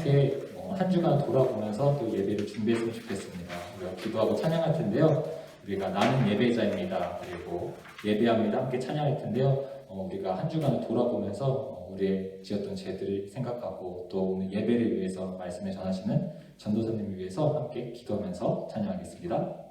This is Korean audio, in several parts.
함께 한 주간 돌아보면서 또 예배를 준비했으면 좋겠습니다. 우리가 기도하고 찬양할 텐데요. 우리가 나는 예배자입니다. 그리고 예배합니다. 함께 찬양할 텐데요. 우리가 한 주간을 돌아보면서 우리의 지었던 죄들을 생각하고 또 오늘 예배를 위해서 말씀을 전하시는 전도사님을 위해서 함께 기도하면서 찬양하겠습니다.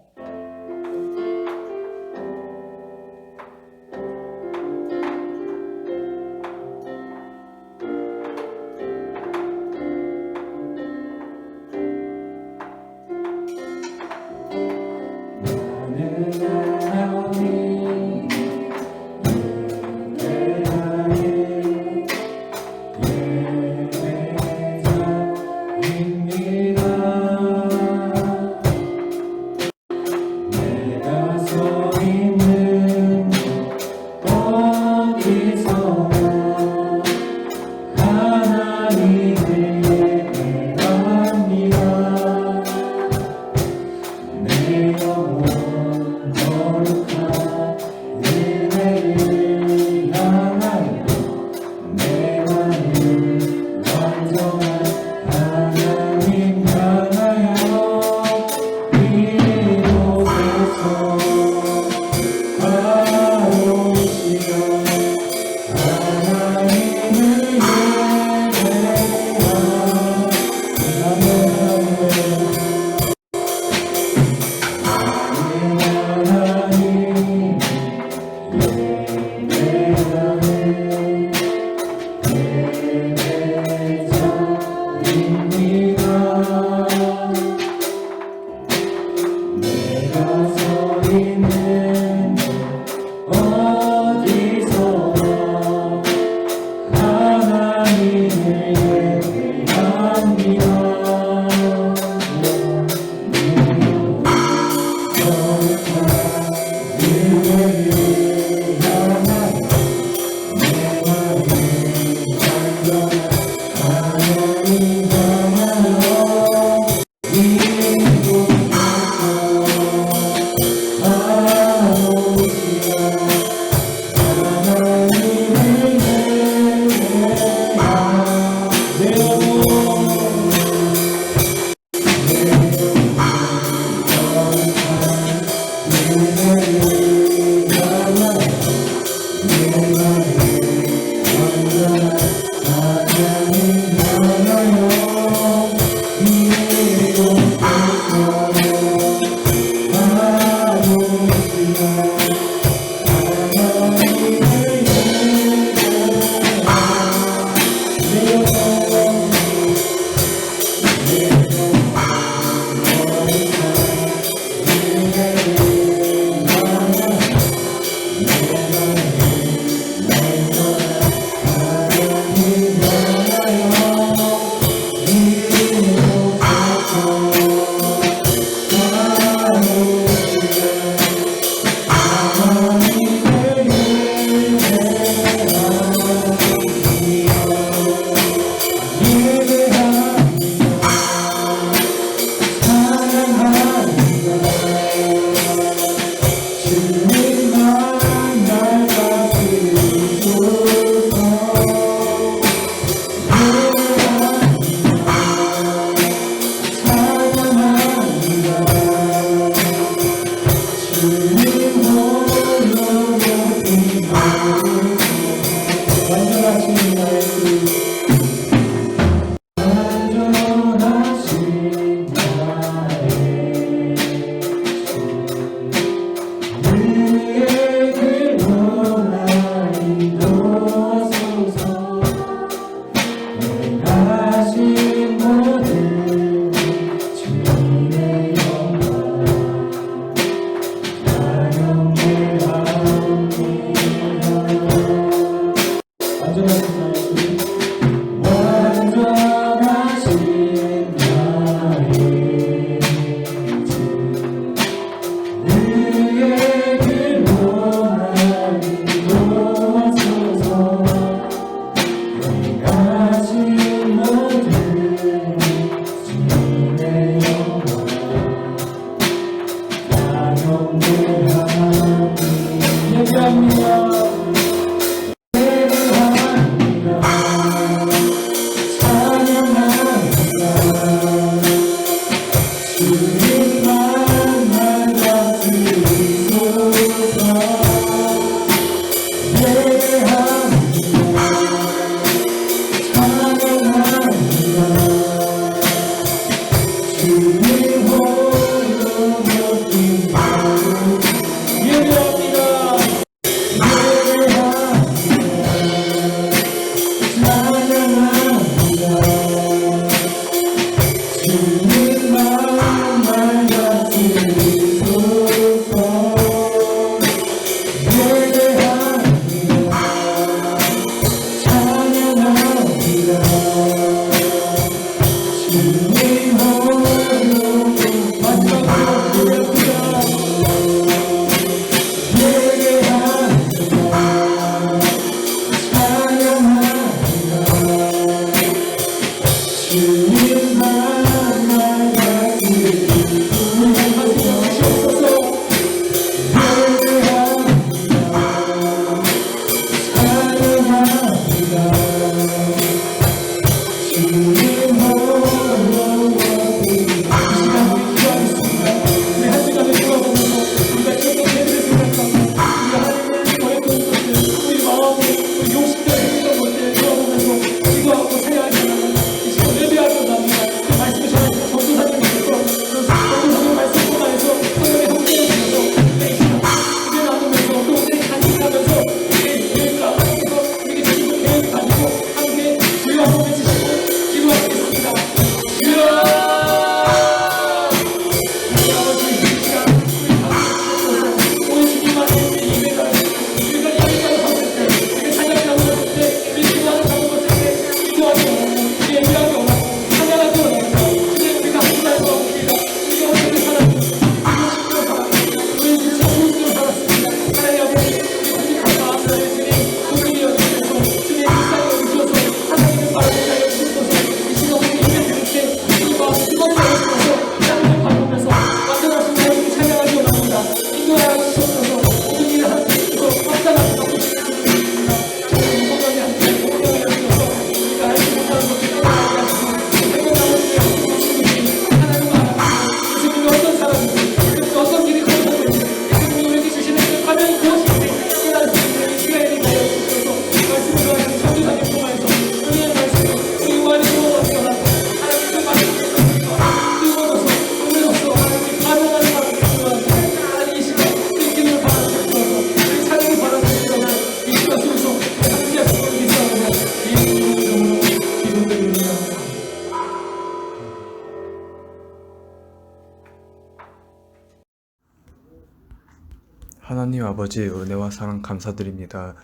하나님 아버지 은혜와 사랑 감사드립니다.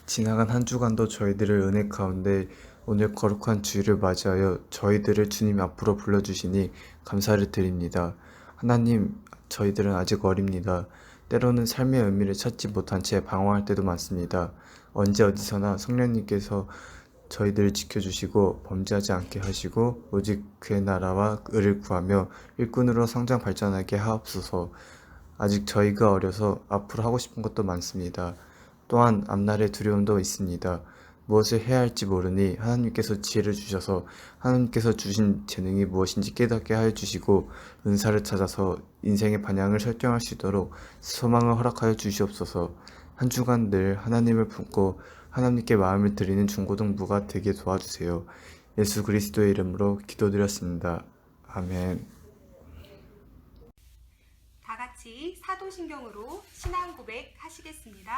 지나간 한 주간도 저희들을 은혜 가운데 오늘 거룩한 주일을 맞이하여 저희들을 주님 앞으로 불러주시니 감사를 드립니다. 하나님, 저희들은 아직 어립니다. 때로는 삶의 의미를 찾지 못한 채 방황할 때도 많습니다. 언제 어디서나 성령님께서 저희들을 지켜주시고 범죄하지 않게 하시고 오직 그의 나라와 의를 구하며 일꾼으로 성장 발전하게 하옵소서. 아직 저희가 어려서 앞으로 하고 싶은 것도 많습니다. 또한 앞날의 두려움도 있습니다. 무엇을 해야 할지 모르니 하나님께서 지혜를 주셔서 하나님께서 주신 재능이 무엇인지 깨닫게 하여 주시고 은사를 찾아서 인생의 방향을 설정할 수 있도록 소망을 허락하여 주시옵소서. 한 주간 늘 하나님을 품고 하나님께 마음을 드리는 중고등부가 되게 도와주세요. 예수 그리스도의 이름으로 기도드렸습니다. 아멘. 다 같이 사도신경으로 신앙 고백 하시겠습니다.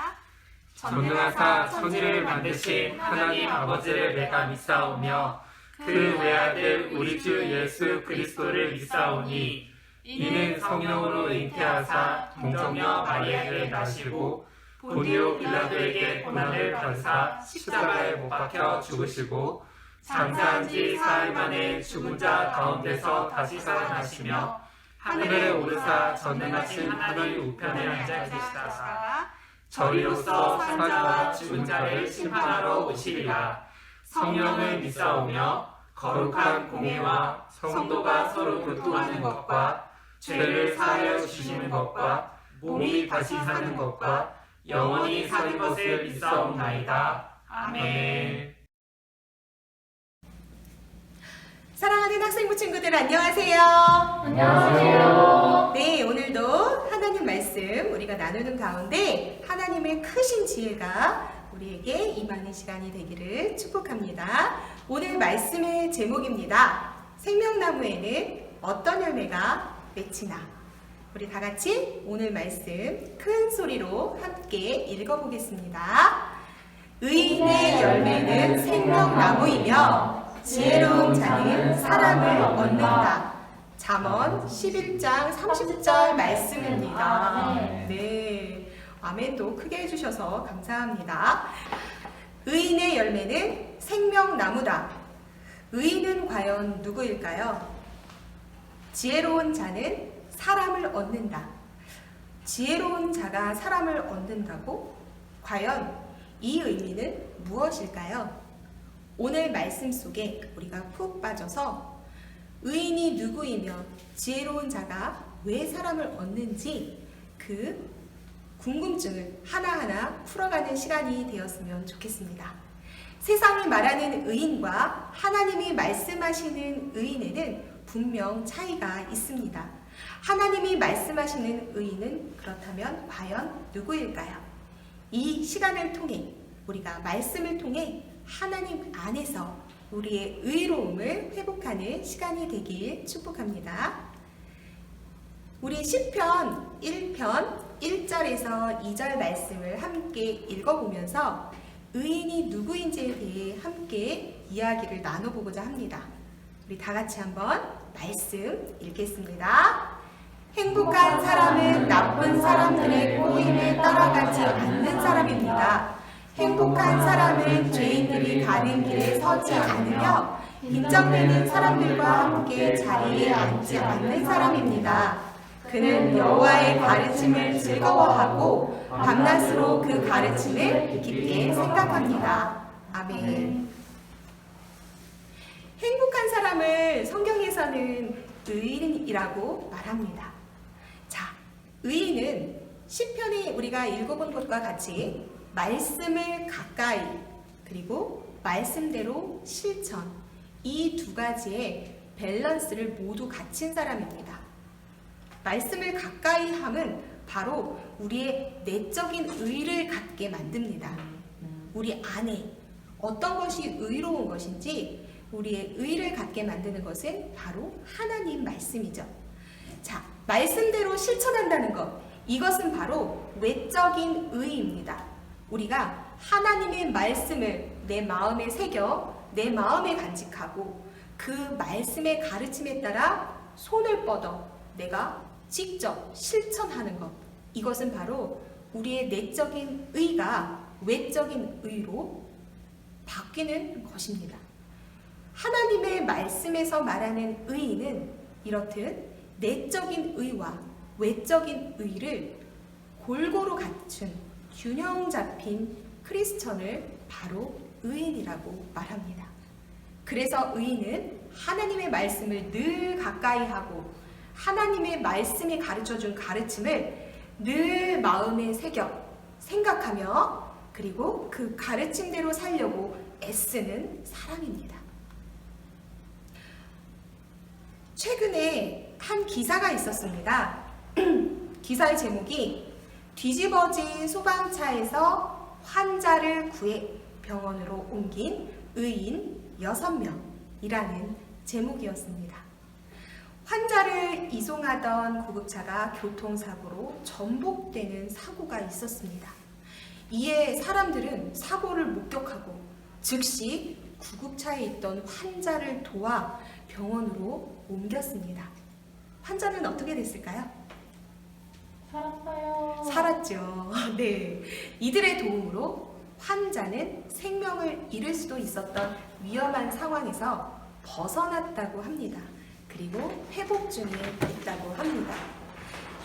전능하사 천지를 만드신 하나님 아버지를 내가 믿사오며 그 외아들 우리 주 예수 그리스도를 믿사오니 이는 성령으로 잉태하사 동정녀 마리아에게 나시고 본디오 빌라도에게 고난을 받으사 십자가에 못 박혀 죽으시고 장사한 지 사흘 만에 죽은 자 가운데서 다시 살아나시며 하늘에 오르사 전능하신 하나님 우편에 앉아 계시다가 저희로서 산 자와 죽은 자를 심판하러 오시리라. 성령을 믿사오며 거룩한 공예와 성도가 서로 교통하는 것과 죄를 사하여 주시는 것과 몸이 다시 사는 것과 영원히 사는 것을 믿사옵나이다. 아멘. 사랑하는 학생부 친구들 안녕하세요. 안녕하세요. 네, 오늘도 하나님 말씀 우리가 나누는 가운데 하나님의 크신 지혜가 우리에게 임하는 시간이 되기를 축복합니다. 오늘 말씀의 제목입니다. 생명나무에는 어떤 열매가 맺히나. 우리 다 같이 오늘 말씀 큰 소리로 함께 읽어보겠습니다. 의인의 열매는 생명나무이며 지혜로운 자는 사람을 얻는다. 잠언 11장 30절 말씀입니다. 네, 아멘도 크게 해주셔서 감사합니다. 의인의 열매는 생명나무다. 의인은 과연 누구일까요? 지혜로운 자는 사람을 얻는다. 지혜로운 자가 사람을 얻는다고? 과연 이 의미는 무엇일까요? 오늘 말씀 속에 우리가 푹 빠져서 의인이 누구이며 지혜로운 자가 왜 사람을 얻는지 그 궁금증을 하나하나 풀어가는 시간이 되었으면 좋겠습니다. 세상이 말하는 의인과 하나님이 말씀하시는 의인에는 분명 차이가 있습니다. 하나님이 말씀하시는 의인은 그렇다면 과연 누구일까요? 이 시간을 통해 우리가 말씀을 통해 하나님 안에서 우리의 의로움을 회복하는 시간이 되길 축복합니다. 우리 시편 1편 1절에서 2절 말씀을 함께 읽어보면서 의인이 누구인지에 대해 함께 이야기를 나눠보고자 합니다. 우리 다 같이 한번 말씀 읽겠습니다. 행복한 사람은 나쁜 사람들의 꼬임에 따라가지 않는 사람입니다. 행복한 사람은 죄인들이 가는 길에 서지 않으며 빈정되는 사람들과 함께 자리에 앉지 않는 사람입니다. 그는 여호와의 가르침을 즐거워하고 밤낮으로 그 가르침을 깊게 생각합니다. 아멘. 행복한 사람을 성경에서는 의인이라고 말합니다. 자, 의인은 시편에 우리가 읽어본 것과 같이 말씀을 가까이 그리고 말씀대로 실천 이 두 가지의 밸런스를 모두 갖춘 사람입니다. 말씀을 가까이 함은 바로 우리의 내적인 의를 갖게 만듭니다. 우리 안에 어떤 것이 의로운 것인지 우리의 의를 갖게 만드는 것은 바로 하나님 말씀이죠. 자, 말씀대로 실천한다는 것, 이것은 바로 외적인 의입니다. 우리가 하나님의 말씀을 내 마음에 새겨 내 마음에 간직하고 그 말씀의 가르침에 따라 손을 뻗어 내가 직접 실천하는 것, 이것은 바로 우리의 내적인 의가 외적인 의로 바뀌는 것입니다. 하나님의 말씀에서 말하는 의인은 이렇듯 내적인 의와 외적인 의를 골고루 갖춘 균형 잡힌 크리스천을 바로 의인이라고 말합니다. 그래서 의인은 하나님의 말씀을 늘 가까이 하고 하나님의 말씀이 가르쳐준 가르침을 늘 마음에 새겨 생각하며 그리고 그 가르침대로 살려고 애쓰는 사람입니다. 최근에 한 기사가 있었습니다. 기사의 제목이 뒤집어진 소방차에서 환자를 구해 병원으로 옮긴 의인 6명이라는 제목이었습니다. 환자를 이송하던 구급차가 교통사고로 전복되는 사고가 있었습니다. 이에 사람들은 사고를 목격하고 즉시 구급차에 있던 환자를 도와 병원으로 옮겼습니다. 환자는 어떻게 됐을까요? 살았어요. 살았죠. 네. 이들의 도움으로 환자는 생명을 잃을 수도 있었던 위험한 상황에서 벗어났다고 합니다. 그리고 회복 중에 있다고 합니다.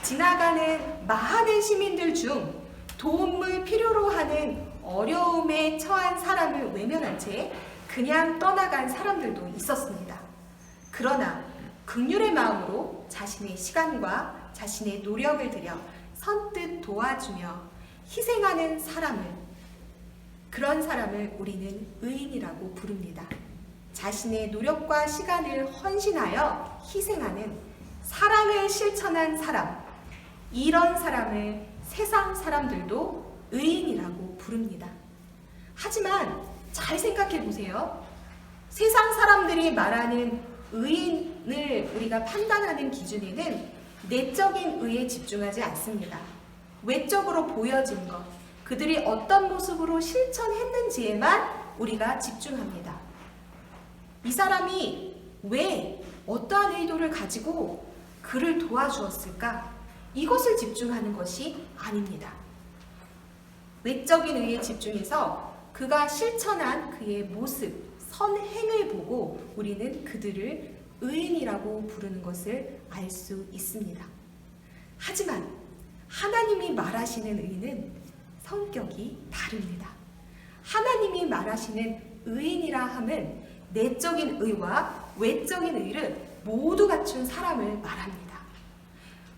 지나가는 많은 시민들 중 도움을 필요로 하는 어려움에 처한 사람을 외면한 채 그냥 떠나간 사람들도 있었습니다. 그러나 긍휼의 마음으로 자신의 시간과 자신의 노력을 들여 선뜻 도와주며 희생하는 그런 사람을 우리는 의인이라고 부릅니다. 자신의 노력과 시간을 헌신하여 희생하는 사랑을 실천한 사람, 이런 사람을 세상 사람들도 의인이라고 부릅니다. 하지만 잘 생각해 보세요. 세상 사람들이 말하는 의인을 우리가 판단하는 기준에는 내적인 의에 집중하지 않습니다. 외적으로 보여진 것, 그들이 어떤 모습으로 실천했는지에만 우리가 집중합니다. 이 사람이 왜 어떠한 의도를 가지고 그를 도와주었을까? 이것을 집중하는 것이 아닙니다. 외적인 의에 집중해서 그가 실천한 그의 모습, 선행을 보고 우리는 그들을 의인이라고 부르는 것을 알 수 있습니다. 하지만 하나님이 말하시는 의인은 성격이 다릅니다. 하나님이 말하시는 의인이라 함은 내적인 의와 외적인 의를 모두 갖춘 사람을 말합니다.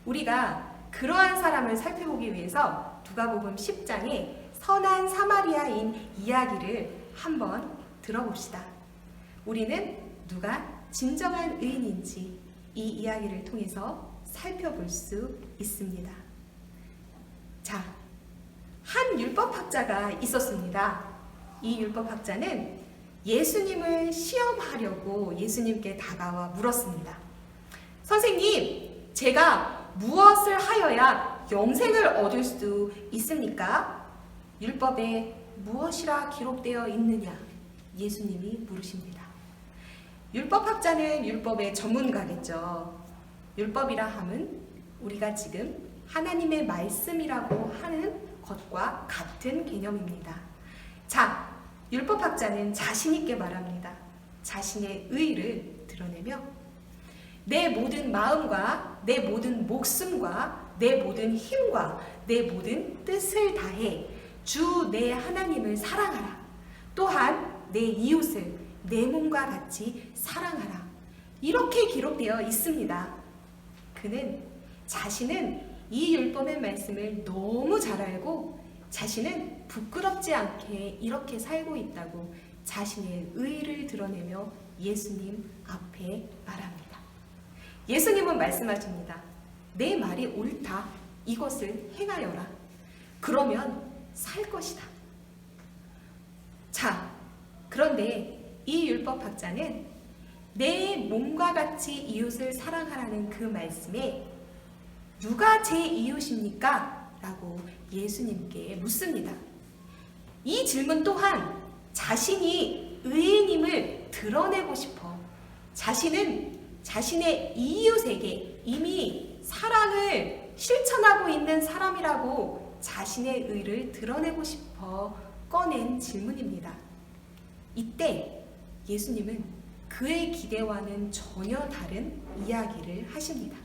우리가 그러한 사람을 살펴보기 위해서 누가복음 10장에 선한 사마리아인 이야기를 한번 들어봅시다. 우리는 누가 진정한 의인인지 이 이야기를 통해서 살펴볼 수 있습니다. 자, 한 율법학자가 있었습니다. 이 율법학자는 예수님을 시험하려고 예수님께 다가와 물었습니다. 선생님, 제가 무엇을 하여야 영생을 얻을 수 있습니까? 율법에 무엇이라 기록되어 있느냐? 예수님이 물으십니다. 율법학자는 율법의 전문가겠죠. 율법이라 함은 우리가 지금 하나님의 말씀이라고 하는 것과 같은 개념입니다. 자, 율법학자는 자신 있게 말합니다. 자신의 의를 드러내며 내 모든 마음과 내 모든 목숨과 내 모든 힘과 내 모든 뜻을 다해 주 내 하나님을 사랑하라. 또한 내 이웃을 내 몸과 같이 사랑하라. 이렇게 기록되어 있습니다. 그는 자신은 이 율법의 말씀을 너무 잘 알고 자신은 부끄럽지 않게 이렇게 살고 있다고 자신의 의를 드러내며 예수님 앞에 말합니다. 예수님은 말씀하십니다. 내 말이 옳다. 이것을 행하여라. 그러면 살 것이다. 자, 그런데 이 율법학자는 내 몸과 같이 이웃을 사랑하라는 그 말씀에 누가 제 이웃입니까? 라고 예수님께 묻습니다. 이 질문 또한 자신이 의인임을 드러내고 싶어 자신은 자신의 이웃에게 이미 사랑을 실천하고 있는 사람이라고 자신의 의를 드러내고 싶어 꺼낸 질문입니다. 이때 예수님은 그의 기대와는 전혀 다른 이야기를 하십니다.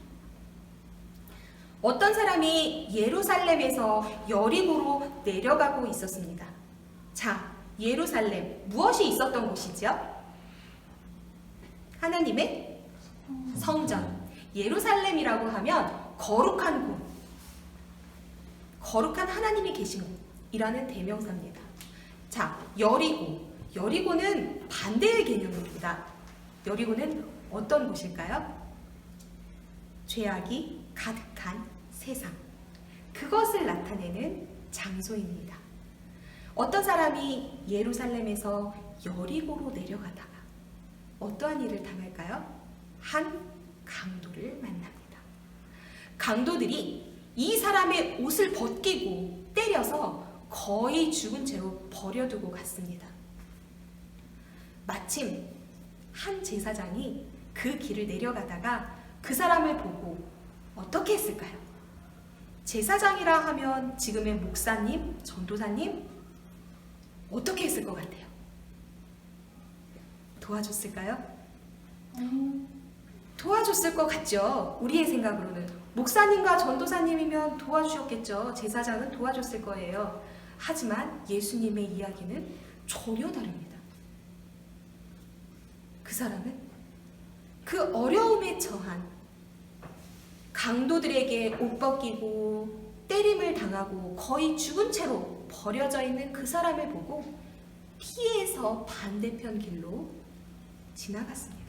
어떤 사람이 예루살렘에서 여리고로 내려가고 있었습니다. 자, 예루살렘, 무엇이 있었던 곳이죠? 하나님의 성전. 예루살렘이라고 하면 거룩한 곳, 거룩한 하나님이 계신 곳이라는 대명사입니다. 자, 여리고. 여리고는 반대의 개념입니다. 여리고는 어떤 곳일까요? 죄악이 가득한 세상. 그것을 나타내는 장소입니다. 어떤 사람이 예루살렘에서 여리고로 내려가다가 어떠한 일을 당할까요? 한 강도를 만납니다. 강도들이 이 사람의 옷을 벗기고 때려서 거의 죽은 채로 버려두고 갔습니다. 마침 한 제사장이 그 길을 내려가다가 그 사람을 보고 어떻게 했을까요? 제사장이라 하면 지금의 목사님, 전도사님 어떻게 했을 것 같아요? 도와줬을까요? 도와줬을 것 같죠? 우리의 생각으로는. 목사님과 전도사님이면 도와주셨겠죠. 제사장은 도와줬을 거예요. 하지만 예수님의 이야기는 전혀 다릅니다. 그 사람은 그 어려움에 처한 강도들에게 옷 벗기고 때림을 당하고 거의 죽은 채로 버려져 있는 그 사람을 보고 피해서 반대편 길로 지나갔습니다.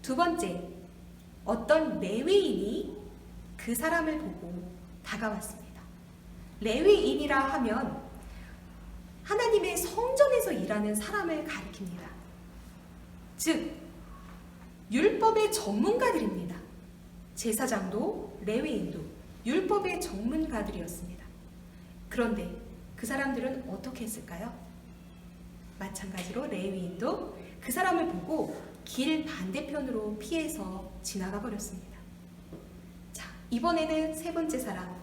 두 번째, 어떤 레위인이 그 사람을 보고 다가왔습니다. 레위인이라 하면 하나님의 성전에서 일하는 사람을 가리킵니다. 즉, 율법의 전문가들입니다. 제사장도 레위인도 율법의 전문가들이었습니다. 그런데 그 사람들은 어떻게 했을까요? 마찬가지로 레위인도 그 사람을 보고 길 반대편으로 피해서 지나가 버렸습니다. 자, 이번에는 세 번째 사람,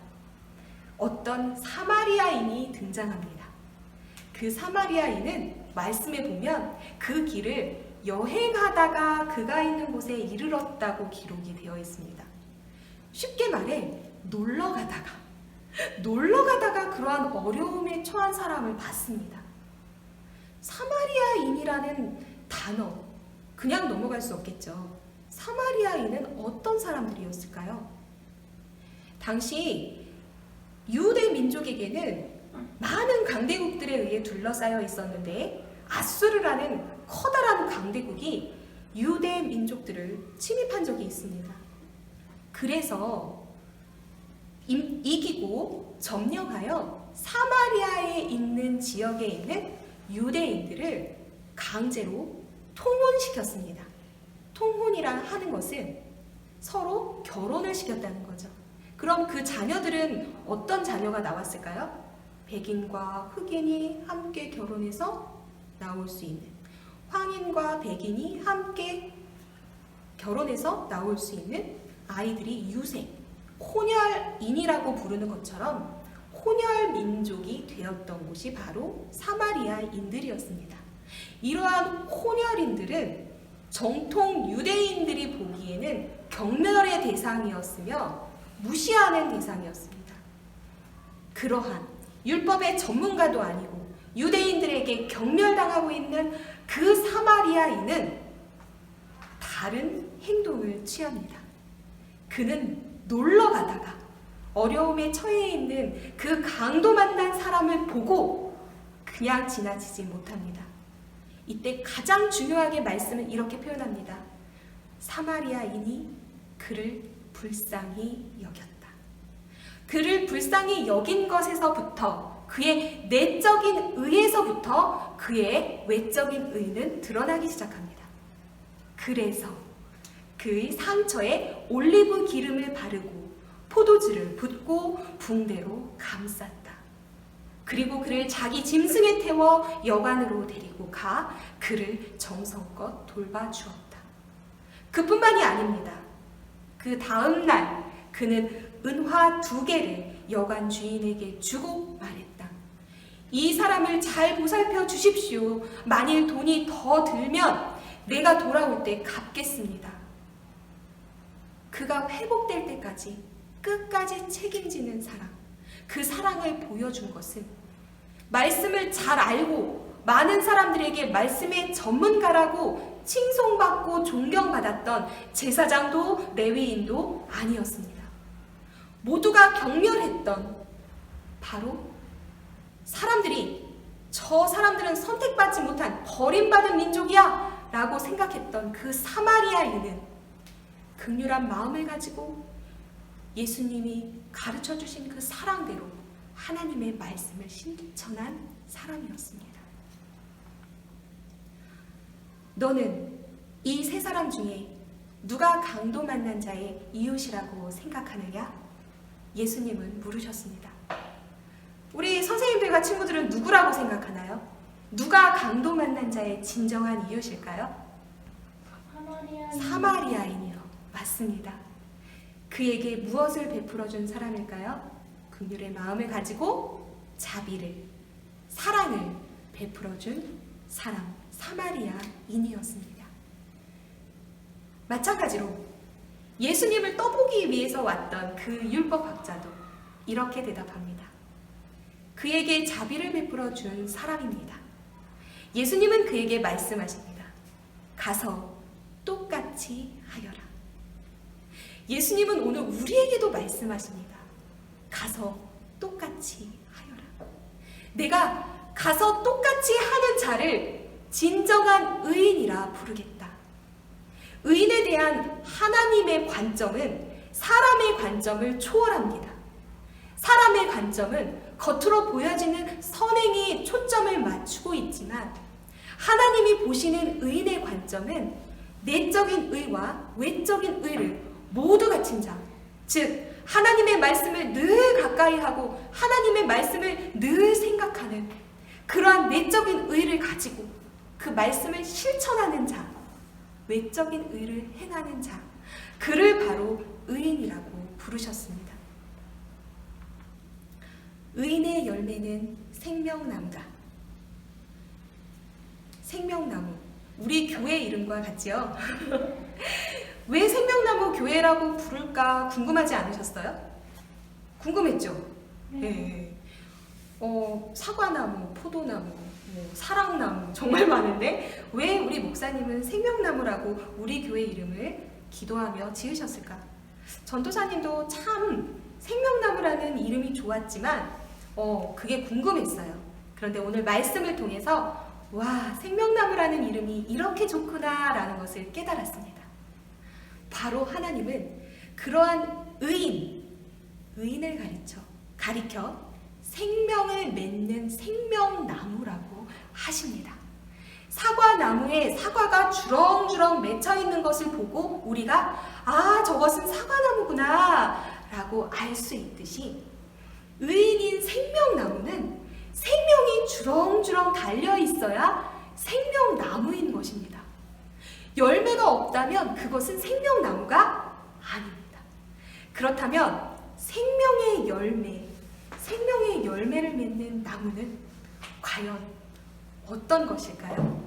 어떤 사마리아인이 등장합니다. 그 사마리아인은 말씀에 보면 그 길을 여행하다가 그가 있는 곳에 이르렀다고 기록이 되어 있습니다. 쉽게 말해 놀러 가다가 그러한 어려움에 처한 사람을 봤습니다. 사마리아인이라는 단어 그냥 넘어갈 수 없겠죠. 사마리아인은 어떤 사람들이었을까요? 당시 유대 민족에게는 많은 강대국들에 의해 둘러싸여 있었는데 아수르라는 커다란 강대국이 유대 민족들을 침입한 적이 있습니다. 그래서 이기고 점령하여 사마리아에 있는 지역에 있는 유대인들을 강제로 통혼시켰습니다. 통혼이라 하는 것은 서로 결혼을 시켰다는 거죠. 그럼 그 자녀들은 어떤 자녀가 나왔을까요? 백인과 흑인이 함께 결혼해서 나올 수 있는, 황인과 백인이 함께 결혼해서 나올 수 있는 아이들이 유색, 혼혈인이라고 부르는 것처럼 혼혈 민족이 되었던 곳이 바로 사마리아인들이었습니다. 이러한 혼혈인들은 정통 유대인들이 보기에는 경멸의 대상이었으며 무시하는 대상이었습니다. 그러한 율법의 전문가도 아니고 유대인들에게 경멸당하고 있는 그 사마리아인은 다른 행동을 취합니다. 그는 놀러 가다가 어려움에 처해 있는 그 강도 만난 사람을 보고 그냥 지나치지 못합니다. 이때 가장 중요하게 말씀은 이렇게 표현합니다. 사마리아인이 그를 불쌍히 여겼다. 그를 불쌍히 여긴 것에서부터, 그의 내적인 의에서부터 그의 외적인 의는 드러나기 시작합니다. 그래서 그의 상처에 올리브 기름을 바르고 포도주를 붓고 붕대로 감쌌다. 그리고 그를 자기 짐승에 태워 여관으로 데리고 가 그를 정성껏 돌봐주었다. 그뿐만이 아닙니다. 그 다음 날 그는 은화 2개를 여관 주인에게 주고 말했다. 이 사람을 잘 보살펴 주십시오. 만일 돈이 더 들면 내가 돌아올 때 갚겠습니다. 그가 회복될 때까지 끝까지 책임지는 사랑, 그 사랑을 보여준 것은 말씀을 잘 알고 많은 사람들에게 말씀의 전문가라고 칭송받고 존경받았던 제사장도 레위인도 아니었습니다. 모두가 경멸했던 바로 사람들이 저 사람들은 선택받지 못한 버림받은 민족이야 라고 생각했던 그 사마리아인은 긍휼한 마음을 가지고 예수님이 가르쳐주신 그 사랑대로 하나님의 말씀을 실천한 사람이었습니다. 너는 이 세 사람 중에 누가 강도 만난 자의 이웃이라고 생각하느냐? 예수님은 물으셨습니다. 우리 선생님들과 친구들은 누구라고 생각하나요? 누가 강도 만난 자의 진정한 이웃일까요? 사마리아인이요. 맞습니다. 그에게 무엇을 베풀어준 사람일까요? 긍휼의 마음을 가지고 자비를, 사랑을 베풀어준 사람, 사마리아인이었습니다. 마찬가지로 예수님을 떠보기 위해서 왔던 그 율법학자도 이렇게 대답합니다. 그에게 자비를 베풀어준 사람입니다. 예수님은 그에게 말씀하십니다. 가서 똑같이 하여라. 예수님은 오늘 우리에게도 말씀하십니다. 가서 똑같이 하여라. 내가 가서 똑같이 하는 자를 진정한 의인이라 부르겠다. 의인에 대한 하나님의 관점은 사람의 관점을 초월합니다. 사람의 관점은 겉으로 보여지는 선행에 초점을 맞추고 있지만 하나님이 보시는 의인의 관점은 내적인 의와 외적인 의를 모두 갖춘 자, 즉 하나님의 말씀을 늘 가까이 하고 하나님의 말씀을 늘 생각하는 그러한 내적인 의를 가지고 그 말씀을 실천하는 자, 외적인 의를 행하는 자, 그를 바로 의인이라고 부르셨습니다. 의인의 열매는 생명나무다. 생명나무, 우리 교회 이름과 같지요? 왜 생명나무 교회라고 부를까 궁금하지 않으셨어요? 궁금했죠? 네. 사과나무, 포도나무, 사랑나무 정말 많은데 왜 우리 목사님은 생명나무라고 우리 교회 이름을 기도하며 지으셨을까? 전도사님도 참 생명나무라는 이름이 좋았지만 그게 궁금했어요. 그런데 오늘 말씀을 통해서 와, 생명나무라는 이름이 이렇게 좋구나 라는 것을 깨달았습니다. 바로 하나님은 그러한 의인을 가리켜 생명을 맺는 생명나무라고 하십니다. 사과나무에 사과가 주렁주렁 맺혀 있는 것을 보고 우리가 저것은 사과나무구나 라고 알 수 있듯이 의인인 생명나무는 생명이 주렁주렁 달려 있어야 생명나무인 것입니다. 열매가 없다면 그것은 생명나무가 아닙니다. 그렇다면 생명의 열매를 맺는 나무는 과연 어떤 것일까요?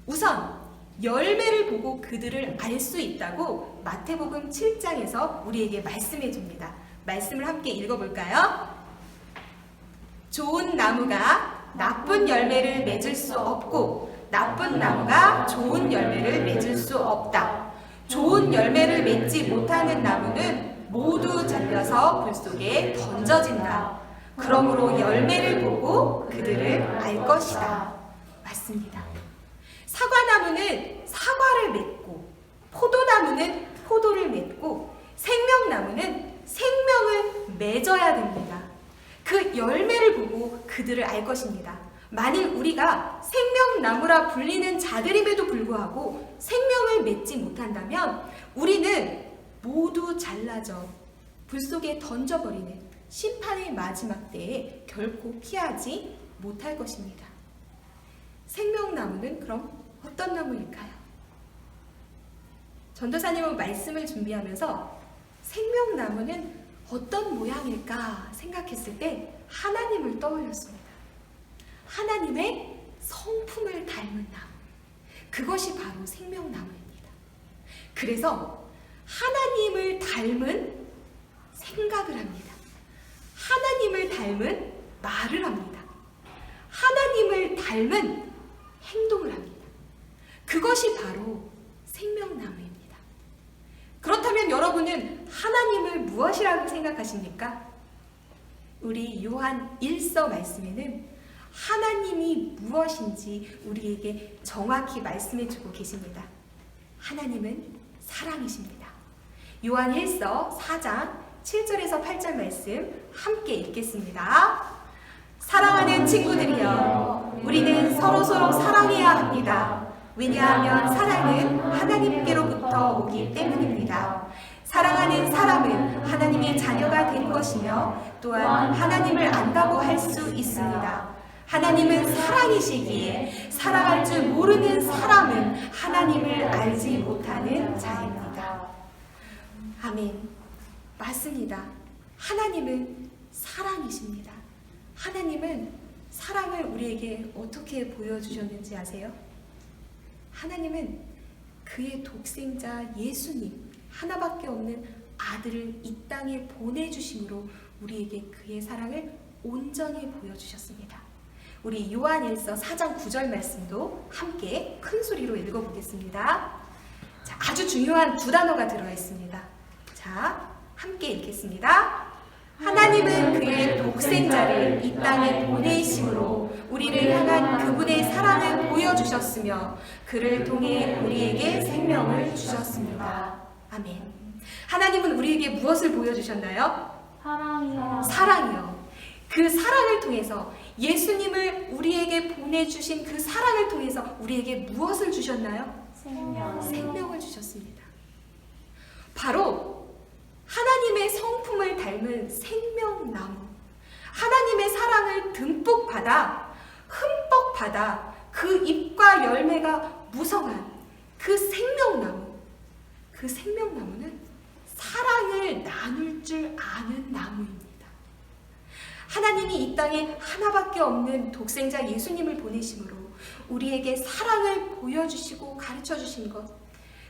우선 열매를 보고 그들을 알 수 있다고 마태복음 7장에서 우리에게 말씀해 줍니다. 말씀을 함께 읽어볼까요? 좋은 나무가 나쁜 열매를 맺을 수 없고 나쁜 나무가 좋은 열매를 맺을 수 없다. 좋은 열매를 맺지 못하는 나무는 모두 잘려서 불 속에 던져진다. 그러므로 열매를 보고 그들을 알 것이다. 맞습니다. 사과나무는 사과를 맺고 포도나무는 포도를 맺고 생명나무는 생명을 맺어야 됩니다. 그 열매를 보고 그들을 알 것입니다. 만일 우리가 생명나무라 불리는 자들임에도 불구하고 생명을 맺지 못한다면 우리는 모두 잘라져 불 속에 던져버리는 심판의 마지막 때에 결코 피하지 못할 것입니다. 생명나무는 그럼 어떤 나무일까요? 전도사님은 말씀을 준비하면서 생명나무는 어떤 모양일까 생각했을 때 하나님을 떠올렸습니다. 하나님의 성품을 닮은 나무. 그것이 바로 생명나무입니다. 그래서 하나님을 닮은 생각을 합니다. 하나님을 닮은 말을 합니다. 하나님을 닮은 행동을 합니다. 그것이 바로 생명나무입니다. 그렇다면 여러분은 하나님을 무엇이라고 생각하십니까? 우리 요한 1서 말씀에는 하나님이 무엇인지 우리에게 정확히 말씀해 주고 계십니다. 하나님은 사랑이십니다. 요한 1서 4장 7절에서 8절 말씀 함께 읽겠습니다. 사랑하는 친구들이여, 우리는 서로서로 사랑해야 합니다. 왜냐하면 사랑은 하나님께로부터 오기 때문입니다. 사랑하는 사람은 하나님의 자녀가 된 것이며 또한 하나님을 안다고 할 수 있습니다. 하나님은 사랑이시기에 사랑할 줄 모르는 사람은 하나님을 알지 못하는 자입니다. 아멘. 맞습니다. 하나님은 사랑이십니다. 하나님은 사랑을 우리에게 어떻게 보여주셨는지 아세요? 하나님은 그의 독생자 예수님 하나밖에 없는 아들을 이 땅에 보내주심으로 우리에게 그의 사랑을 온전히 보여주셨습니다. 우리 요한일서 4장 9절 말씀도 함께 큰 소리로 읽어보겠습니다. 자, 아주 중요한 두 단어가 들어가 있습니다. 자, 함께 읽겠습니다. 하나님은 그의 독생자를 이 땅에 보내심으로 우리를 향한 그분의 사랑을 보여주셨으며 그를 통해 우리에게 생명을 주셨습니다. 아멘. 하나님은 우리에게 무엇을 보여주셨나요? 사랑이요. 사랑이요. 그 사랑을 통해서 예수님을 우리에게 보내주신 그 사랑을 통해서 우리에게 무엇을 주셨나요? 생명을 주셨습니다. 바로 하나님의 성품을 닮은 생명나무, 하나님의 사랑을 듬뿍 받아 흠뻑 받아 그 잎과 열매가 무성한 그 생명나무, 그 생명나무는 사랑을 나눌 줄 아는 나무입니다. 하나님이 이 땅에 하나밖에 없는 독생자 예수님을 보내심으로 우리에게 사랑을 보여주시고 가르쳐주신 것,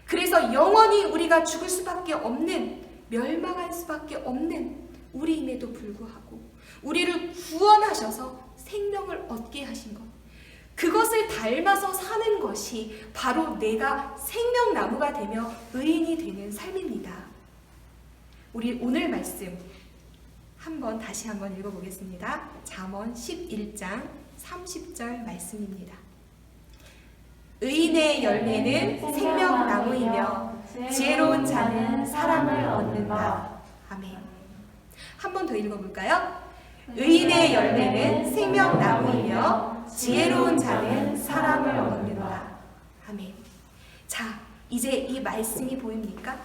그래서 영원히 우리가 죽을 수밖에 없는, 멸망할 수밖에 없는 우리임에도 불구하고 우리를 구원하셔서 생명을 얻게 하신 것, 그것을 닮아서 사는 것이 바로 내가 생명나무가 되며 의인이 되는 삶입니다. 우리 오늘 말씀 다시 한번 읽어보겠습니다. 잠언 11장 30절 말씀입니다. 의인의 열매는 생명나무이며 지혜로운 자는 사랑을 얻는다. 아멘. 한 번 더 읽어볼까요? 의인의 열매는 생명나무이며 지혜로운 자는 사랑을 얻는다. 아멘. 자, 이제 이 말씀이 보입니까?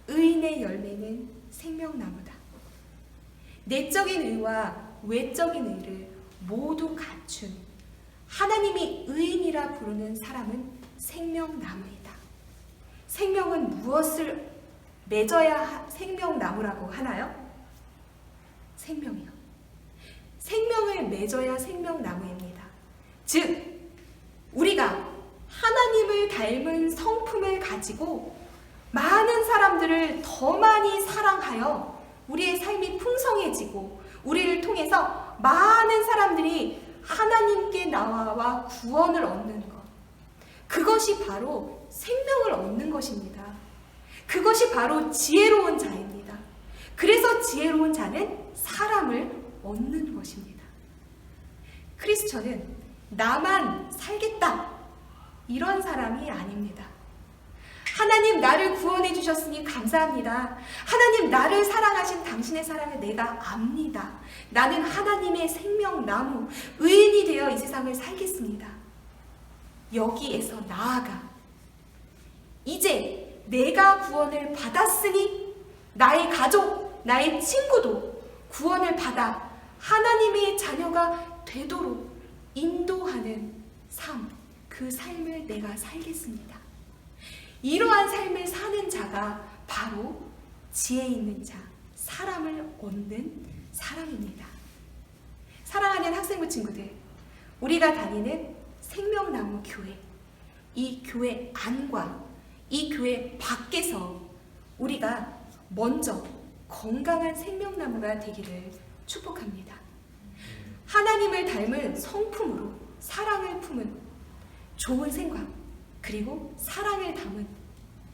의인의 열매는 생명나무다. 내적인 의와 외적인 의를 모두 갖춘 하나님이 의인이라 부르는 사람은 생명나무이다. 생명은 무엇을 맺어야 생명나무라고 하나요? 생명이요. 생명을 맺어야 생명나무입니다. 즉, 우리가 하나님을 닮은 성품을 가지고 많은 사람들을 더 많이 사랑하여 우리의 삶이 풍성해지고 우리를 통해서 많은 사람들이 하나님께 나와 구원을 얻는 것, 그것이 바로 생명을 얻는 것입니다. 그것이 바로 지혜로운 자입니다. 그래서 지혜로운 자는 사람을 얻는 것입니다. 크리스천은 나만 살겠다, 이런 사람이 아닙니다. 하나님, 나를 구원해 주셨으니 감사합니다. 하나님, 나를 사랑하신 당신의 사랑을 내가 압니다. 나는 하나님의 생명나무, 의인이 되어 이 세상을 살겠습니다. 여기에서 나아가 이제 내가 구원을 받았으니 나의 가족, 나의 친구도 구원을 받아 하나님의 자녀가 되도록 인도하는 삶, 그 삶을 내가 살겠습니다. 이러한 삶을 사는 자가 바로 지혜 있는 자, 사람을 얻는 사람입니다. 사랑하는 학생부 친구들, 우리가 다니는 생명나무 교회, 이 교회 안과 이 교회 밖에서 우리가 먼저 건강한 생명나무가 되기를 축복합니다. 하나님을 닮은 성품으로 사랑을 품은 좋은 생각, 그리고 사랑을 담은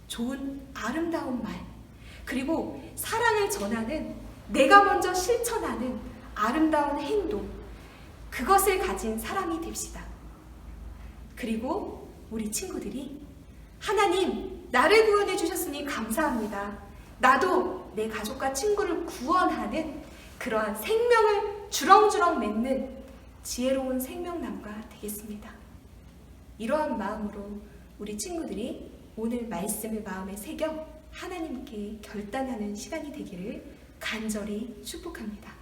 좋은 아름다운 말, 그리고 사랑을 전하는 내가 먼저 실천하는 아름다운 행동, 그것을 가진 사람이 됩시다. 그리고 우리 친구들이 하나님, 나를 구원해 주셨으니 감사합니다. 나도 내 가족과 친구를 구원하는 그러한 생명을 주렁주렁 맺는 지혜로운 생명나무가 되겠습니다. 이러한 마음으로 우리 친구들이 오늘 말씀을 마음에 새겨 하나님께 결단하는 시간이 되기를 간절히 축복합니다.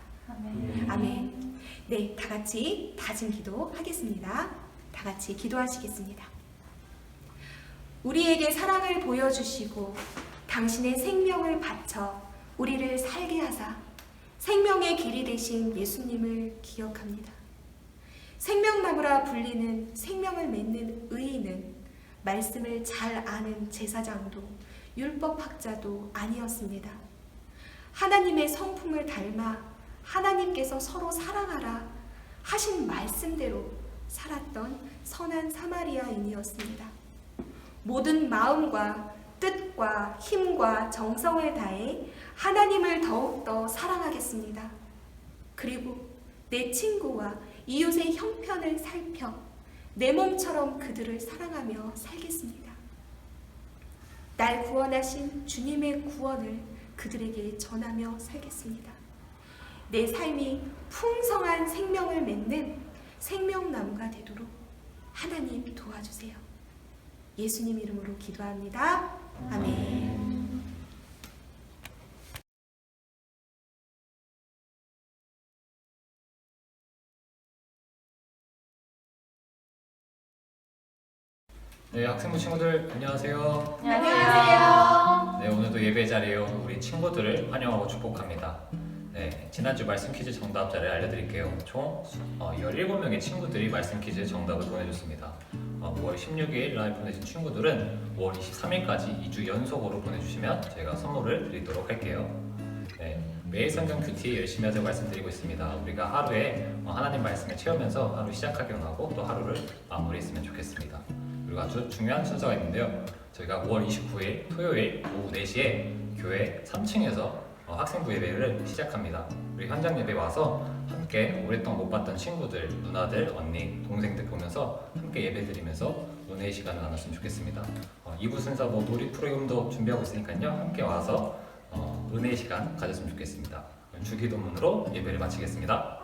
아멘. 네, 다 같이 다짐 기도 하겠습니다. 다 같이 기도하시겠습니다. 우리에게 사랑을 보여주시고 당신의 생명을 바쳐 우리를 살게 하사 생명의 길이 되신 예수님을 기억합니다. 생명나무라 불리는 생명을 맺는 의인은 말씀을 잘 아는 제사장도 율법학자도 아니었습니다. 하나님의 성품을 닮아 하나님께서 서로 사랑하라 하신 말씀대로 살았던 선한 사마리아인이었습니다. 모든 마음과 뜻과 힘과 정성을 다해 하나님을 더욱더 사랑하겠습니다. 그리고 내 친구와 이웃의 형편을 살펴 내 몸처럼 그들을 사랑하며 살겠습니다. 날 구원하신 주님의 구원을 그들에게 전하며 살겠습니다. 내 삶이 풍성한 생명을 맺는 생명나무가 되도록 하나님 도와주세요. 예수님 이름으로 기도합니다. 아멘. 네, 학생부 친구들 안녕하세요. 안녕하세요. 네, 오늘도 예배 자리에 온 우리 친구들을 환영하고 축복합니다. 네, 지난주 말씀 퀴즈 정답자를 알려드릴게요. 총 17명의 친구들이 말씀 퀴즈 정답을 보내줬습니다. 5월 16일 라이브 보내신 친구들은 5월 23일까지 2주 연속으로 보내주시면 저희가 선물을 드리도록 할게요. 네, 매일 성경 큐티 열심히 하자고 말씀드리고 있습니다. 우리가 하루에 하나님 말씀을 채우면서 하루 시작하기로 하고 또 하루를 마무리했으면 좋겠습니다. 그리고 아주 중요한 순서가 있는데요. 저희가 5월 29일 토요일 오후 4시에 교회 3층에서 학생부 예배를 시작합니다. 우리 현장 예배 와서 함께 오랫동안 못 봤던 친구들, 누나들, 언니, 동생들 보면서 함께 예배 드리면서 은혜의 시간을 나눴으면 좋겠습니다. 2부 순서 놀이 프로그램도 준비하고 있으니까요. 함께 와서 은혜의 시간 가졌으면 좋겠습니다. 주기도문으로 예배를 마치겠습니다.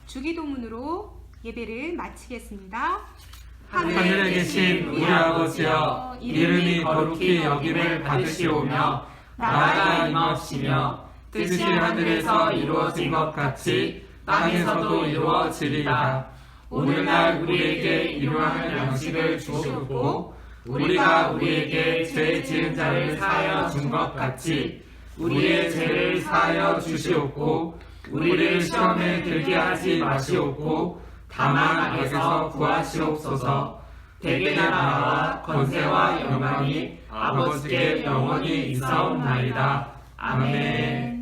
주기도문으로 예배를 마치겠습니다. 하늘에 계신 우리 아버지여, 이름이 거룩히 여김을 받으시오며 나라가 임하옵시며 뜻이 하늘에서 이루어진 것 같이 땅에서도 이루어지리이다. 오늘날 우리에게 일용할 양식을 주시옵고 우리가 우리에게 죄 지은 자를 사하여 준 것 같이 우리의 죄를 사하여 주시옵고 우리를 시험에 들게 하지 마시옵고 다만 악에서 구하시옵소서. 대개 나라와 권세와 영광이 아버지께 영원히 있사옵나이다. 아멘.